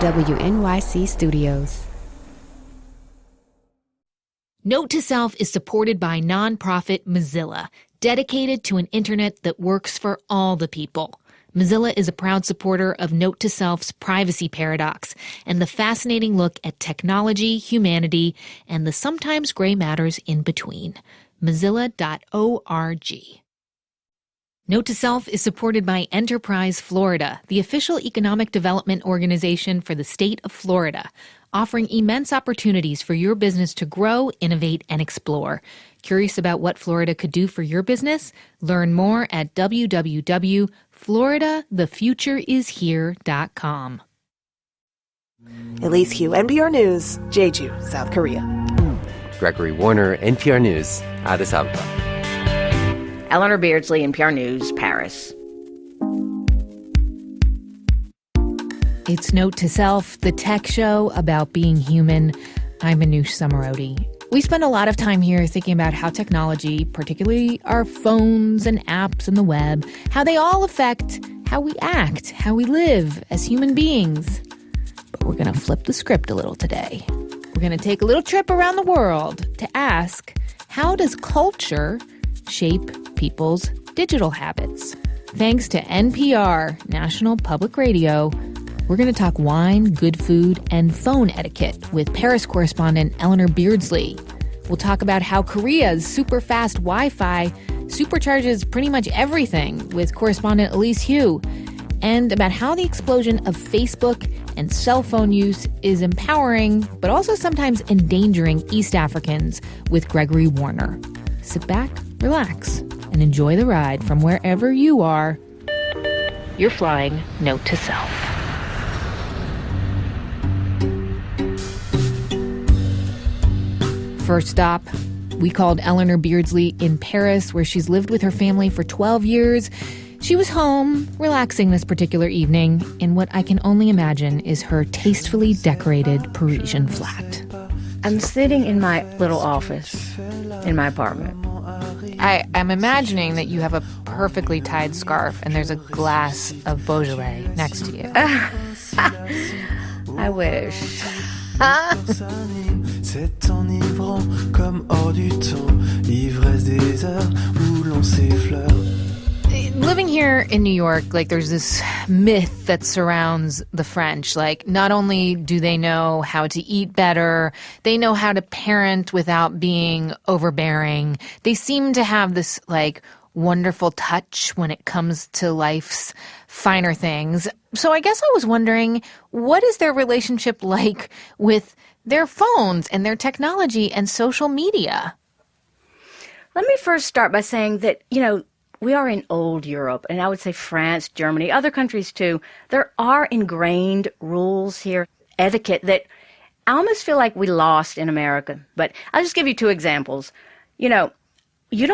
WNYC Studios. Note to Self is supported by nonprofit Mozilla, dedicated to an internet that works for all the people. Mozilla is a proud supporter of Note to Self's privacy paradox and the fascinating look at technology, humanity, and the sometimes gray matters in between. Mozilla.org. Note to Self is supported by Enterprise Florida, the official economic development organization for the state of Florida, offering immense opportunities for your business to grow, innovate, and explore. Curious about what Florida could do for your business? Learn more at www.floridathefutureishere.com. Elise Hu, NPR News, Jeju, South Korea. Gregory Warner, NPR News, Addis Ababa. Eleanor Beardsley, NPR News, Paris. It's Note to Self, the tech show about being human. I'm Manoush Zomorodi. We spend a lot of time here thinking about how technology, particularly our phones and apps and the web, how they all affect how we act, how we live as human beings. But we're going to flip the script a little today. We're going to take a little trip around the world to ask, how does culture shape people's digital habits? Thanks to NPR, National Public Radio, we're going to talk wine, good food, and phone etiquette with Paris correspondent Eleanor Beardsley. We'll talk about how Korea's super-fast Wi-Fi supercharges pretty much everything with correspondent Elise Hu, and about how the explosion of Facebook and cell phone use is empowering, but also sometimes endangering East Africans with Gregory Warner. Sit back, relax, and enjoy the ride from wherever you are. You're flying Note to Self. First stop, we called Eleanor Beardsley in Paris, where she's lived with her family for 12 years. She was home, relaxing this particular evening, in what I can only imagine is her tastefully decorated Parisian flat. I'm sitting in my little office in my apartment. I'm imagining that you have a perfectly tied scarf and there's a glass of Beaujolais next to you. I wish. C'est enivrant comme hors du temps, l'ivresse des heures où l'on s'effleure. Living here in New York, there's this myth that surrounds the French. Not only do they know how to eat better, they know how to parent without being overbearing. They seem to have this, wonderful touch when it comes to life's finer things. So I guess I was wondering, what is their relationship like with their phones and their technology and social media? Let me first start by saying that, we are in old Europe, and I would say France, Germany, other countries too. There are ingrained rules here, etiquette, that I almost feel like we lost in America. But I'll just give you two examples. You don't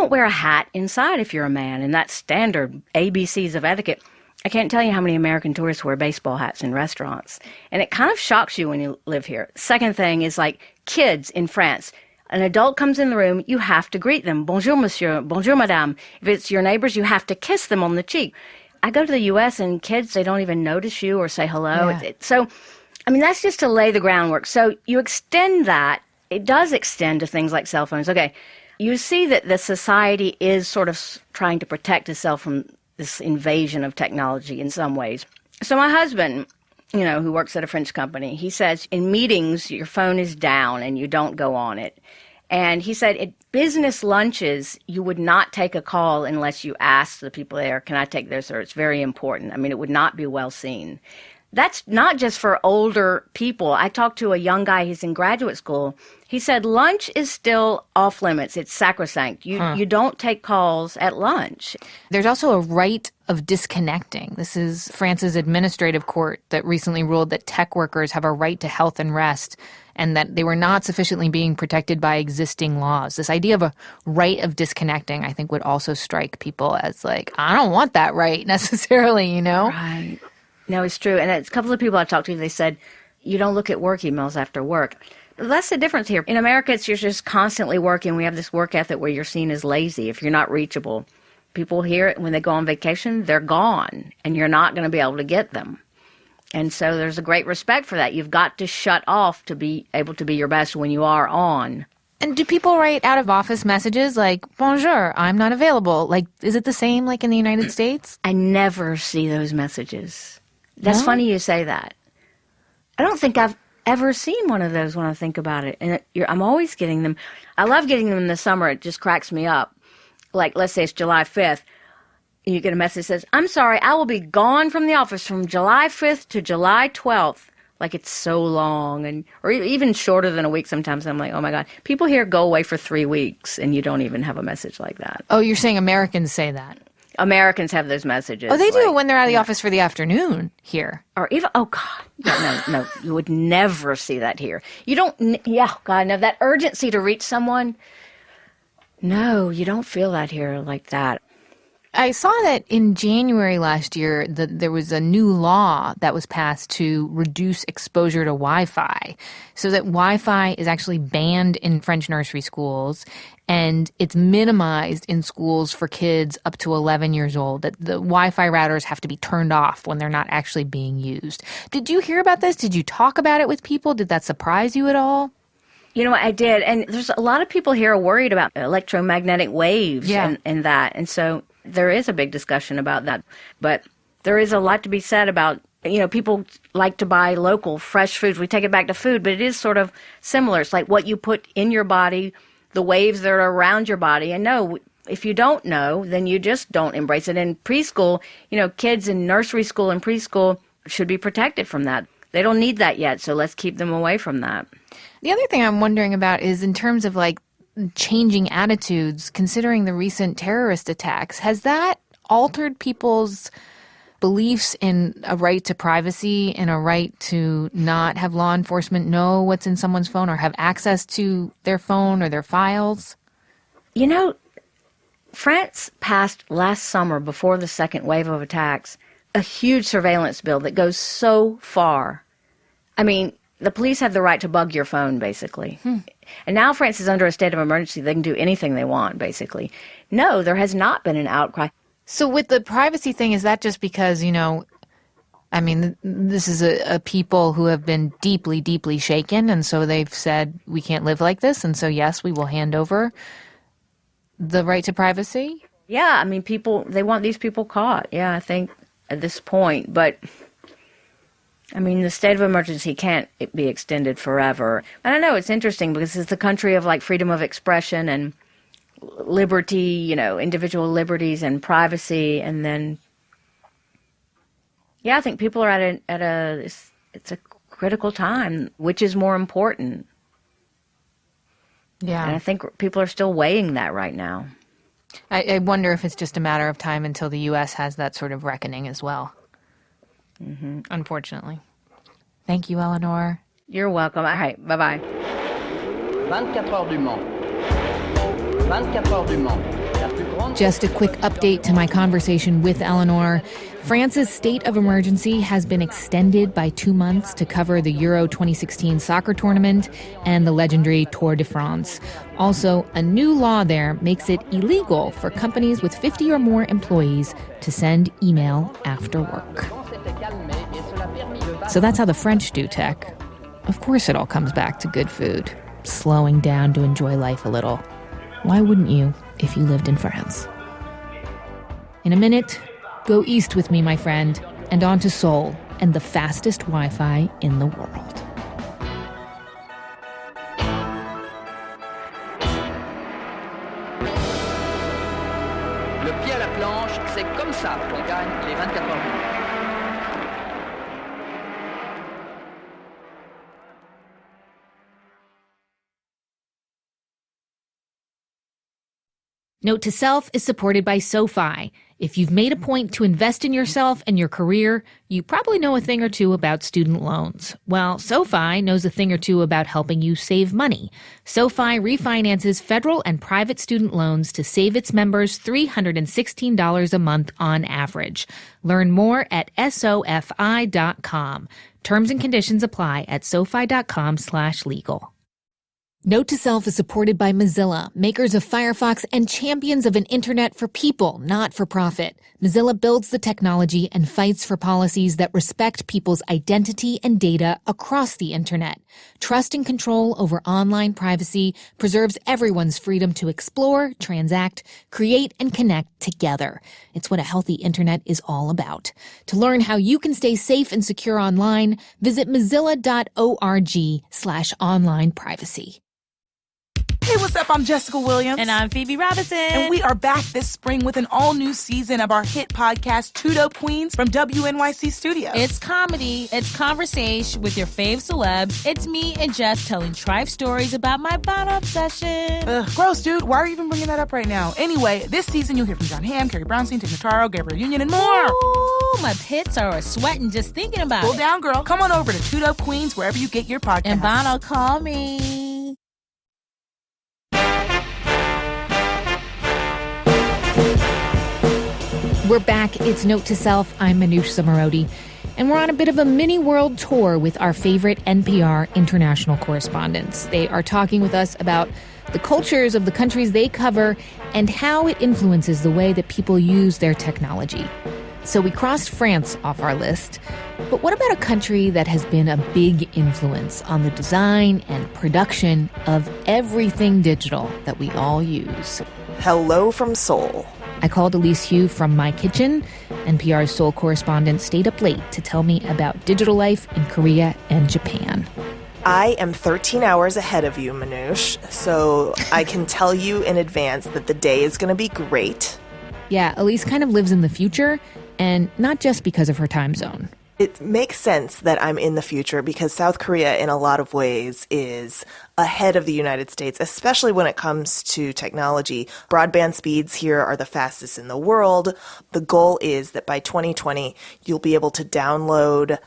wear a hat inside if you're a man, and that's standard ABCs of etiquette. I can't tell you how many American tourists wear baseball hats in restaurants. And it kind of shocks you when you live here. Second thing is kids in France. An adult comes in the room, you have to greet them. Bonjour, monsieur. Bonjour, madame. If it's your neighbors, you have to kiss them on the cheek. I go to the U.S. and kids, they don't even notice you or say hello. Yeah. That's just to lay the groundwork. So you extend that. It does extend to things like cell phones. Okay. You see that the society is sort of trying to protect itself from this invasion of technology in some ways. So my husband, who works at a French company, he says in meetings, your phone is down and you don't go on it. And he said at business lunches, you would not take a call unless you asked the people there, can I take this, or it's very important. It would not be well seen. That's not just for older people. I talked to a young guy, he's in graduate school. He said lunch is still off limits. It's sacrosanct. You don't take calls at lunch. There's also a right of disconnecting. This is France's administrative court that recently ruled that tech workers have a right to health and rest and that they were not sufficiently being protected by existing laws. This idea of a right of disconnecting, I think, would also strike people as I don't want that right necessarily, Right. No, it's true. And a couple of people I talked to, they said, you don't look at work emails after work. That's the difference here. In America, you're just constantly working. We have this work ethic where you're seen as lazy if you're not reachable. People here, when they go on vacation, they're gone, and you're not going to be able to get them. And so there's a great respect for that. You've got to shut off to be able to be your best when you are on. And do people write out of office messages like, bonjour, I'm not available? Like, is it the same like in the United States? I never see those messages. That's funny you say that. I don't think I've ever seen one of those when I think about it. And I'm always getting them. I love getting them in the summer. It just cracks me up. Like, let's say it's July 5th. And you get a message that says, I'm sorry, I will be gone from the office from July 5th to July 12th. Like, it's so long, or even shorter than a week sometimes. I'm like, oh, my God. People here go away for 3 weeks, and you don't even have a message like that. Oh, you're saying Americans say that? Americans have those messages. Oh, they do when they're out of the office for the afternoon here. Or even, oh, God. Yeah, no, you would never see that here. You don't, God, no, that urgency to reach someone, no, you don't feel that here like that. I saw that in January last year that there was a new law that was passed to reduce exposure to Wi-Fi, so that Wi-Fi is actually banned in French nursery schools and it's minimized in schools for kids up to 11 years old, that the Wi-Fi routers have to be turned off when they're not actually being used. Did you hear about this? Did you talk about it with people? Did that surprise you at all? You know, I did. And there's a lot of people here are worried about electromagnetic waves and that. And so there is a big discussion about that. But there is a lot to be said about, people like to buy local, fresh foods. We take it back to food, but it is sort of similar. It's like what you put in your body, the waves that are around your body. And no, if you don't know, then you just don't embrace it. In preschool, kids in nursery school and preschool should be protected from that. They don't need that yet, so let's keep them away from that. The other thing I'm wondering about is in terms of like changing attitudes, considering the recent terrorist attacks, has that altered people's beliefs in a right to privacy and a right to not have law enforcement know what's in someone's phone or have access to their phone or their files? France passed last summer, before the second wave of attacks, a huge surveillance bill that goes so far. I mean, the police have the right to bug your phone, basically. And now France is under a state of emergency. They can do anything they want, basically. No, there has not been an outcry. So with the privacy thing, is that just because, this is a people who have been deeply, deeply shaken, and so they've said, we can't live like this, and so yes, we will hand over the right to privacy? Yeah, they want these people caught, I think, at this point. But, the state of emergency can't be extended forever. And I know it's interesting because it's the country of, freedom of expression and liberty, individual liberties and privacy. And then, I think people are at it's a critical time. Which is more important? Yeah. And I think people are still weighing that right now. I wonder if it's just a matter of time until the U.S. has that sort of reckoning as well. Mm-hmm. Unfortunately. Thank you, Eleanor. You're welcome. All right. Bye-bye. 24 heures du Mans. 24 heures du Mans. Just a quick update to my conversation with Eleanor. France's state of emergency has been extended by 2 months to cover the Euro 2016 soccer tournament and the legendary Tour de France. Also, a new law there makes it illegal for companies with 50 or more employees to send email after work. So that's how the French do tech. Of course it all comes back to good food, slowing down to enjoy life a little. Why wouldn't you if you lived in France? In a minute, go east with me, my friend, and on to Seoul and the fastest Wi-Fi in the world. Le pied à la planche, c'est comme ça qu'on gagne les 24 heures du Mans. Note to Self is supported by SoFi. If you've made a point to invest in yourself and your career, you probably know a thing or two about student loans. Well, SoFi knows a thing or two about helping you save money. SoFi refinances federal and private student loans to save its members $316 a month on average. Learn more at SoFi.com. Terms and conditions apply at SoFi.com/legal. Note to Self is supported by Mozilla, makers of Firefox and champions of an internet for people, not for profit. Mozilla builds the technology and fights for policies that respect people's identity and data across the internet. Trust and control over online privacy preserves everyone's freedom to explore, transact, create, and connect together. It's what a healthy internet is all about. To learn how you can stay safe and secure online, visit mozilla.org/online privacy. Hey, what's up? I'm Jessica Williams. And I'm Phoebe Robinson. And we are back this spring with an all-new season of our hit podcast, Two Dope Queens, from WNYC Studios. It's comedy, it's conversation with your fave celebs. It's me and Jess telling trife stories about my Bono obsession. Ugh, gross, dude. Why are you even bringing that up right now? Anyway, this season you'll hear from John Hamm, Carrie Brownstein, Tig Notaro, Gabrielle Union, and more. Ooh, my pits are sweating just thinking about Cool it. down, girl. Come on over to Two Dope Queens, wherever you get your podcasts. And Bono, call me. We're back. It's Note to Self. I'm Manoush Zomorodi. And we're on a bit of a mini world tour with our favorite NPR international correspondents. They are talking with us about the cultures of the countries they cover and how it influences the way that people use their technology. So we crossed France off our list. But what about a country that has been a big influence on the design and production of everything digital that we all use? Hello from Seoul. I called Elise Hu from My Kitchen. NPR's Seoul correspondent stayed up late to tell me about digital life in Korea and Japan. I am 13 hours ahead of you, Manoush, so I can tell you in advance that the day is going to be great. Yeah, Elise kind of lives in the future, and not just because of her time zone. It makes sense that I'm in the future because South Korea, in a lot of ways, is ahead of the United States, especially when it comes to technology. Broadband speeds here are the fastest in the world. The goal is that by 2020, you'll be able to download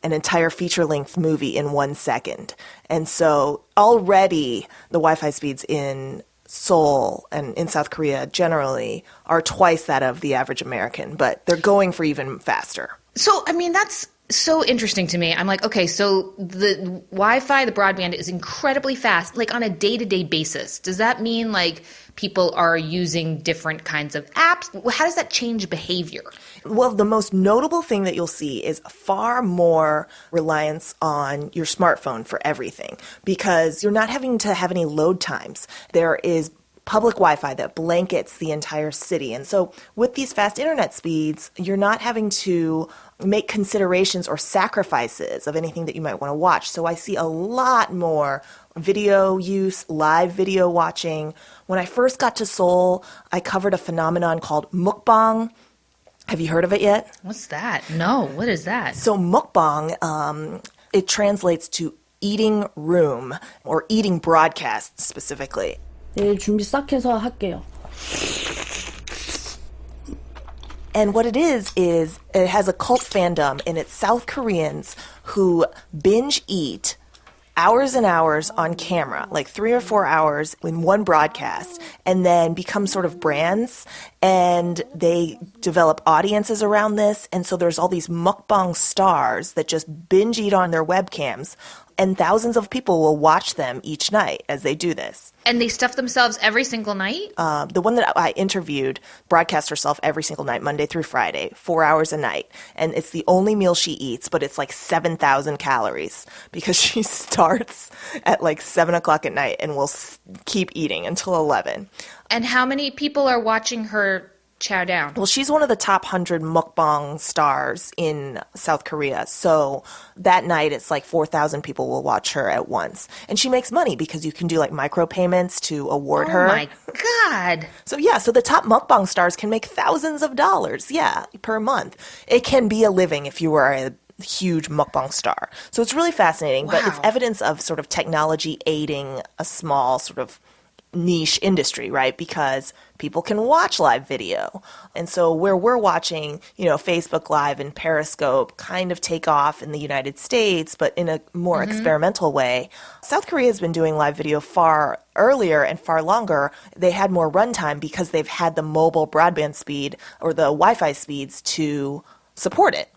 an entire feature-length movie in 1 second. And so already the Wi-Fi speeds in Seoul and in South Korea generally are twice that of the average American, but they're going for even faster. So, I mean, that's so interesting to me. I'm like, okay, so the Wi-Fi, the broadband is incredibly fast, like on a day-to-day basis. Does that mean like people are using different kinds of apps? How does that change behavior? Well, the most notable thing that you'll see is far more reliance on your smartphone for everything because you're not having to have any load times. There is public Wi-Fi that blankets the entire city. And so with these fast internet speeds, you're not having to make considerations or sacrifices of anything that you might want to watch. So I see a lot more video use, live video watching. When I first got to Seoul, I covered a phenomenon called mukbang. Have you heard of it yet? What's that? No, what is that? So mukbang, it translates to eating room or eating broadcast specifically. 내일 준비 싹 해서 할게요. And what it is it has a cult fandom, and it's South Koreans who binge eat hours and hours on camera, like 3 or 4 hours in one broadcast, and then become sort of brands, and they develop audiences around this. And so there's all these mukbang stars that just binge eat on their webcams, and thousands of people will watch them each night as they do this. And they stuff themselves every single night? The one that I interviewed broadcasts herself every single night, Monday through Friday, 4 hours a night. And it's the only meal she eats, but it's like 7,000 calories because she starts at like 7 o'clock at night and will keep eating until 11. And how many people are watching her chow down? Well, she's one of the top 100 mukbang stars in South Korea. So that night, it's like 4,000 people will watch her at once. And she makes money because you can do like micropayments to award her. Oh my God. So yeah, so the top mukbang stars can make thousands of dollars, per month. It can be a living if you are a huge mukbang star. So it's really fascinating, but it's evidence of sort of technology aiding a small sort of niche industry, right? Because people can watch live video. And so where we're watching, Facebook Live and Periscope kind of take off in the United States, but in a more experimental way, South Korea has been doing live video far earlier and far longer. They had more runtime because they've had the mobile broadband speed or the Wi-Fi speeds to support it.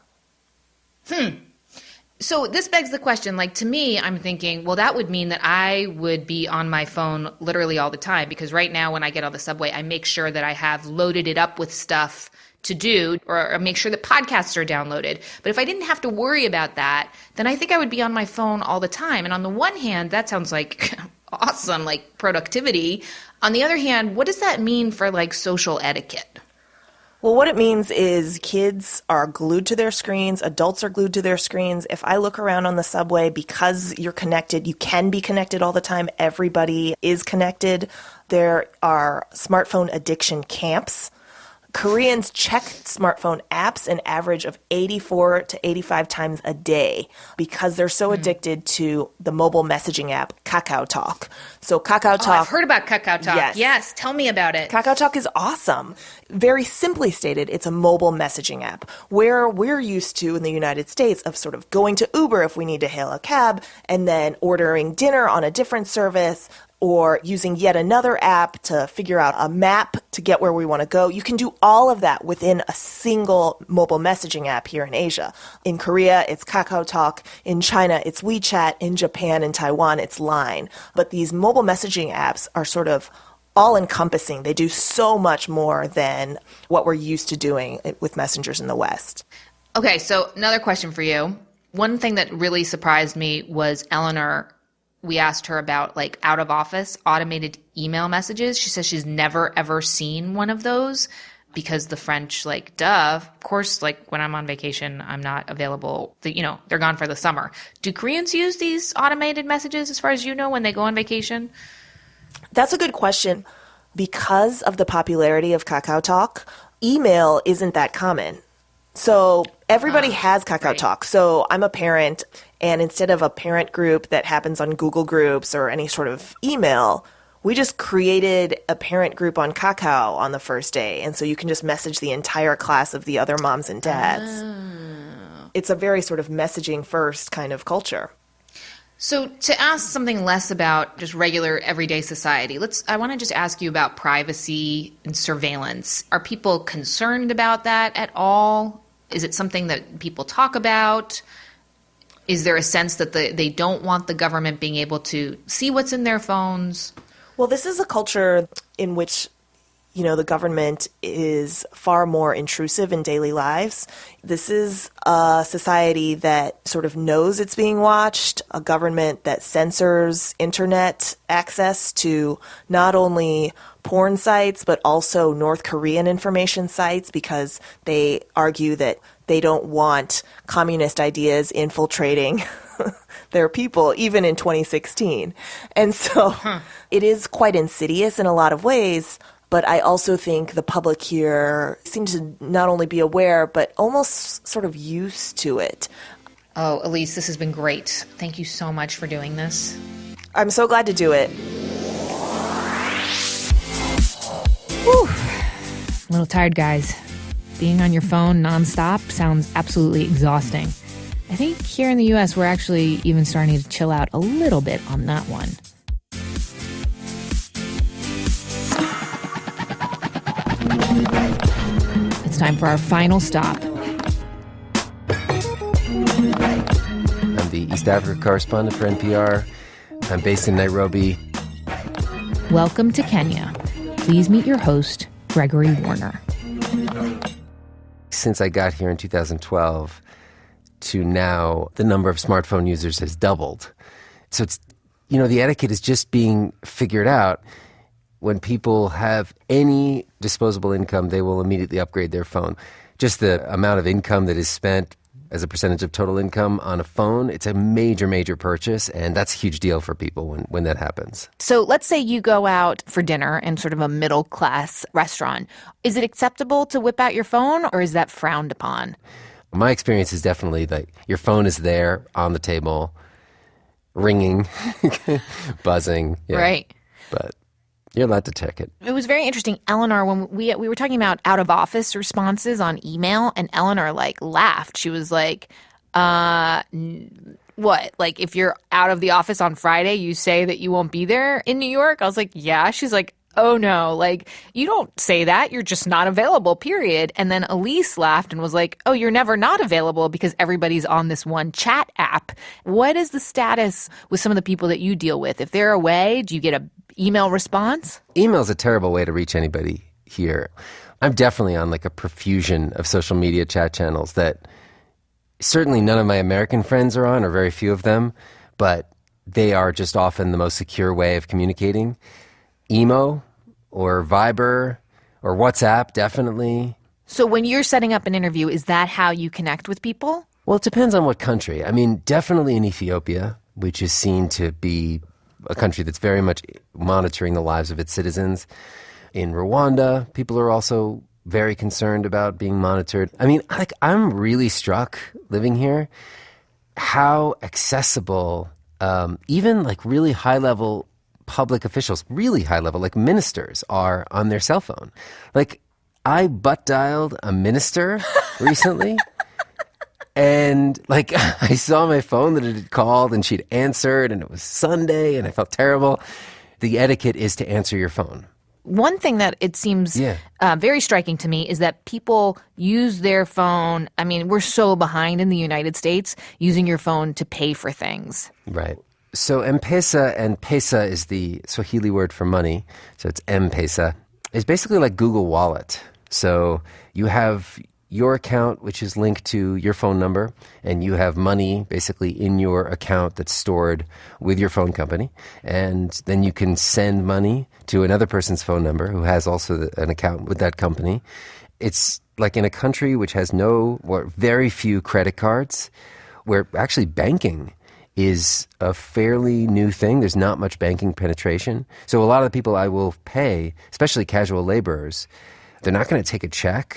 So this begs the question, like, to me, I'm thinking, well, that would mean that I would be on my phone literally all the time, because right now when I get on the subway, I make sure that I have loaded it up with stuff to do, or make sure that podcasts are downloaded. But if I didn't have to worry about that, then I think I would be on my phone all the time. And on the one hand, that sounds like awesome, like productivity. On the other hand, what does that mean for like social etiquette? Well, what it means is kids are glued to their screens, adults are glued to their screens. If I look around on the subway, because you're connected, you can be connected all the time. Everybody is connected. There are smartphone addiction camps. Koreans check smartphone apps an average of 84 to 85 times a day because they're so addicted to the mobile messaging app KakaoTalk. So KakaoTalk... I've heard about KakaoTalk. Yes, tell me about it. KakaoTalk is awesome. Very simply stated, it's a mobile messaging app where we're used to in the United States of sort of going to Uber if we need to hail a cab and then ordering dinner on a different service, or using yet another app to figure out a map to get where we want to go. You can do all of that within a single mobile messaging app here in Asia. In Korea, it's KakaoTalk. In China, it's WeChat. In Japan and Taiwan, it's Line. But these mobile messaging apps are sort of all-encompassing. They do so much more than what we're used to doing with messengers in the West. Okay, so another question for you. One thing that really surprised me was Eleanor. We asked her about like out of office automated email messages. She says she's never ever seen one of those because the French, like, duh, of course, like when I'm on vacation, I'm not available. They're gone for the summer. Do Koreans use these automated messages as far as you know when they go on vacation? That's a good question. Because of the popularity of KakaoTalk, email isn't that common. So everybody has KakaoTalk. Right. So I'm a parent, and instead of a parent group that happens on Google Groups or any sort of email, we just created a parent group on Kakao on the first day. And so you can just message the entire class of the other moms and dads. Oh. It's a very sort of messaging first kind of culture. So to ask something less about just regular everyday society, I want to just ask you about privacy and surveillance. Are people concerned about that at all? Is it something that people talk about? Is there a sense that they don't want the government being able to see what's in their phones? Well, this is a culture in which, the government is far more intrusive in daily lives. This is a society that sort of knows it's being watched, a government that censors internet access to not only porn sites, but also North Korean information sites, because they argue that they don't want communist ideas infiltrating their people, even in 2016. And so it is quite insidious in a lot of ways. But I also think the public here seems to not only be aware, but almost sort of used to it. Oh, Elise, this has been great. Thank you so much for doing this. I'm so glad to do it. Whew. A little tired, guys. Being on your phone nonstop sounds absolutely exhausting. I think here in the U.S., we're actually even starting to chill out a little bit on that one. It's time for our final stop. I'm the East Africa correspondent for NPR. I'm based in Nairobi. Welcome to Kenya. Please meet your host, Gregory Warner. Since I got here in 2012 to now, the number of smartphone users has doubled. So it's, the etiquette is just being figured out. When people have any disposable income, they will immediately upgrade their phone. Just the amount of income that is spent as a percentage of total income on a phone, it's a major, major purchase, and that's a huge deal for people when that happens. So let's say you go out for dinner in sort of a middle-class restaurant. Is it acceptable to whip out your phone, or is that frowned upon? My experience is definitely that your phone is there on the table, ringing, buzzing. Yeah. Right. But you're allowed to check it. It was very interesting. Eleanor, when we were talking about out-of-office responses on email, and Eleanor, laughed. She was like, what? If you're out of the office on Friday, you say that you won't be there in New York? I was like, yeah. She's like, oh no, like, you don't say that. You're just not available, period. And then Elise laughed and was like, oh, you're never not available because everybody's on this one chat app. What is the status with some of the people that you deal with? If they're away, do you get an email response? Email's a terrible way to reach anybody here. I'm definitely on like a profusion of social media chat channels that certainly none of my American friends are on, or very few of them, but they are just often the most secure way of communicating. Emo or Viber or WhatsApp, definitely. So when you're setting up an interview, is that how you connect with people? Well, it depends on what country. I mean, definitely in Ethiopia, which is seen to be a country that's very much monitoring the lives of its citizens. In Rwanda, people are also very concerned about being monitored. I mean, I'm really struck living here how accessible even like really high-level public officials, really high-level, like ministers, are on their cell phone. Like, I butt-dialed a minister recently, and like I saw my phone that it had called, and she'd answered, and it was Sunday, and I felt terrible. The etiquette is to answer your phone. One thing that it seems very striking to me is that people use their phone. I mean, we're so behind in the United States using your phone to pay for things. Right. So M-Pesa, and Pesa is the Swahili word for money, so it's M-Pesa, is basically like Google Wallet. So you have your account, which is linked to your phone number, and you have money basically in your account that's stored with your phone company. And then you can send money to another person's phone number who has also an account with that company. It's like in a country which has very few credit cards, where actually banking is a fairly new thing. There's not much banking penetration. So a lot of the people I will pay, especially casual laborers, they're not going to take a check.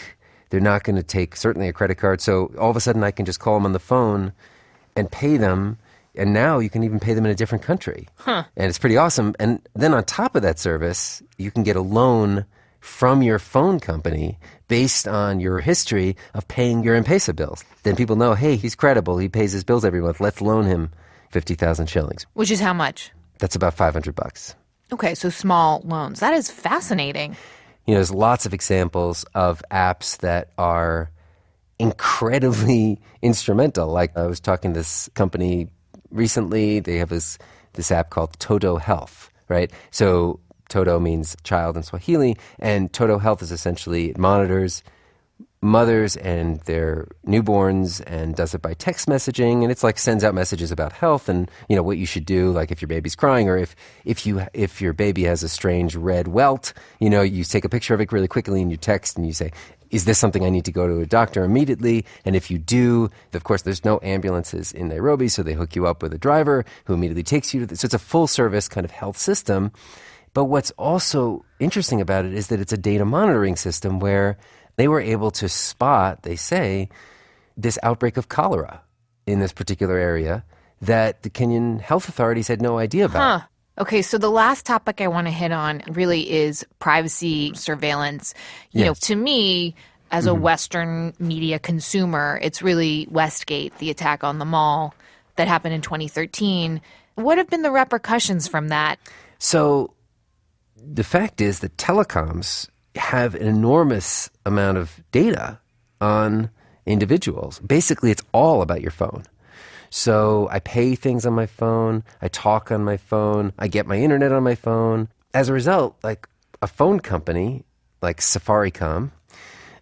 They're not going to take certainly a credit card. So all of a sudden I can just call them on the phone and pay them. And now you can even pay them in a different country. And it's pretty awesome. And then on top of that service, you can get a loan from your phone company based on your history of paying your M-Pesa bills. Then people know, hey, he's credible. He pays his bills every month. Let's loan him 50,000 shillings. Which is how much? That's about $500. Okay, so small loans. That is fascinating. You know, there's lots of examples of apps that are incredibly instrumental. Like I was talking to this company recently. They have this app called Toto Health, right? So Toto means child in Swahili, and Toto Health is essentially, it monitors mothers and their newborns and does it by text messaging, and it's like sends out messages about health and, you know, what you should do, like if your baby's crying, or if your baby has a strange red welt, you know, you take a picture of it really quickly and you text and you say, is this something I need to go to a doctor immediately? And if you do, of course, there's no ambulances in Nairobi, so they hook you up with a driver who immediately takes you to so it's a full service kind of health system. But what's also interesting about it is that it's a data monitoring system where they were able to spot, they say, this outbreak of cholera in this particular area that the Kenyan health authorities had no idea about. Okay, so the last topic I want to hit on really is privacy surveillance. You know, to me, as a Western media consumer, it's really Westgate, the attack on the mall that happened in 2013. What have been the repercussions from that? So the fact is that telecoms have an enormous amount of data on individuals. Basically, it's all about your phone. So I pay things on my phone, I talk on my phone, I get my internet on my phone. As a result, like a phone company like Safaricom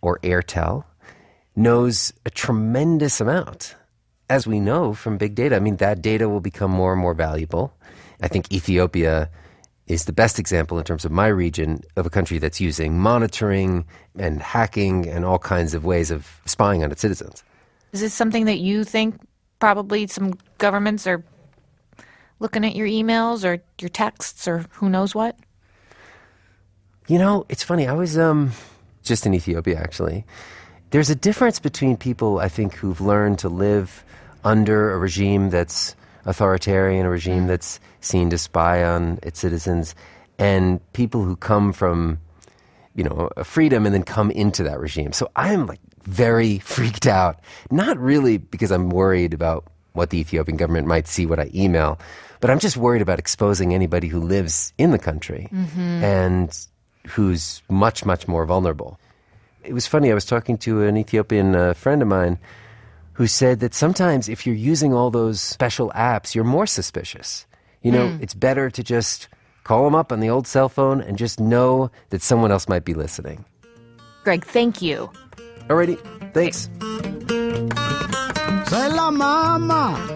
or Airtel knows a tremendous amount, as we know from big data. I mean, that data will become more and more valuable. I think Ethiopia is the best example in terms of my region of a country that's using monitoring and hacking and all kinds of ways of spying on its citizens. Is this something that you think probably some governments are looking at your emails or your texts or who knows what? You know, it's funny. I was just in Ethiopia, actually. There's a difference between people, I think, who've learned to live under a regime that's authoritarian, a regime that's seen to spy on its citizens, and people who come from, you know, a freedom and then come into that regime. So I'm like very freaked out, not really because I'm worried about what the Ethiopian government might see what I email. But I'm just worried about exposing anybody who lives in the country and who's much, much more vulnerable. It was funny, I was talking to an Ethiopian friend of mine who said that sometimes if you're using all those special apps, you're more suspicious. You know, it's better to just call them up on the old cell phone and just know that someone else might be listening. Greg, thank you. Alrighty, thanks. Say la mama.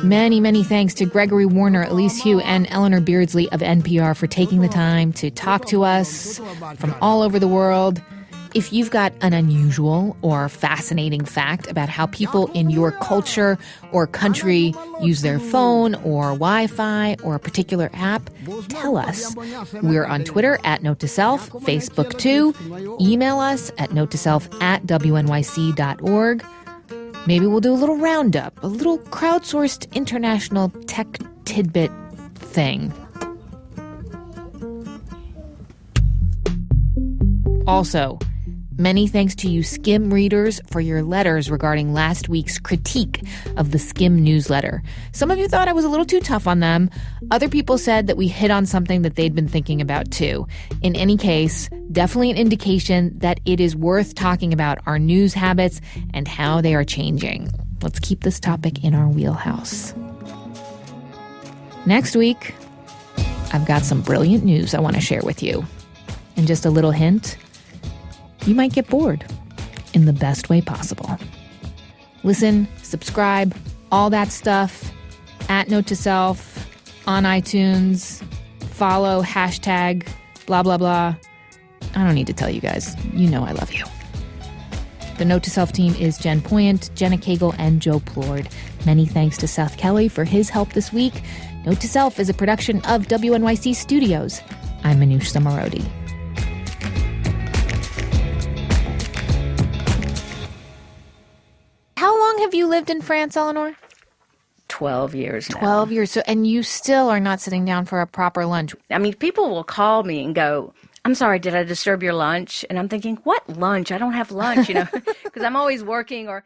Many, many thanks to Gregory Warner, Elise Hu, and Eleanor Beardsley of NPR for taking the time to talk to us from all over the world. If you've got an unusual or fascinating fact about how people in your culture or country use their phone or Wi-Fi or a particular app, tell us. We're on Twitter at Note to Self, Facebook too. Email us at notetoself@wnyc.org. Maybe we'll do a little roundup, a little crowdsourced international tech tidbit thing. Also, many thanks to you Skim readers for your letters regarding last week's critique of the Skim newsletter. Some of you thought I was a little too tough on them. Other people said that we hit on something that they'd been thinking about too. In any case, definitely an indication that it is worth talking about our news habits and how they are changing. Let's keep this topic in our wheelhouse. Next week, I've got some brilliant news I want to share with you. And just a little hint, you might get bored in the best way possible. Listen, subscribe, all that stuff at Note to Self, on iTunes, follow, hashtag, blah, blah, blah. I don't need to tell you guys. You know I love you. The Note to Self team is Jen Poyant, Jenna Cagle, and Joe Plourde. Many thanks to Seth Kelly for his help this week. Note to Self is a production of WNYC Studios. I'm Manoush Zomorodi. How long have you lived in France, Eleanor? 12 years now. 12 years. So, and you still are not sitting down for a proper lunch. I mean, people will call me and go, I'm sorry, did I disturb your lunch? And I'm thinking, what lunch? I don't have lunch, because I'm always working or...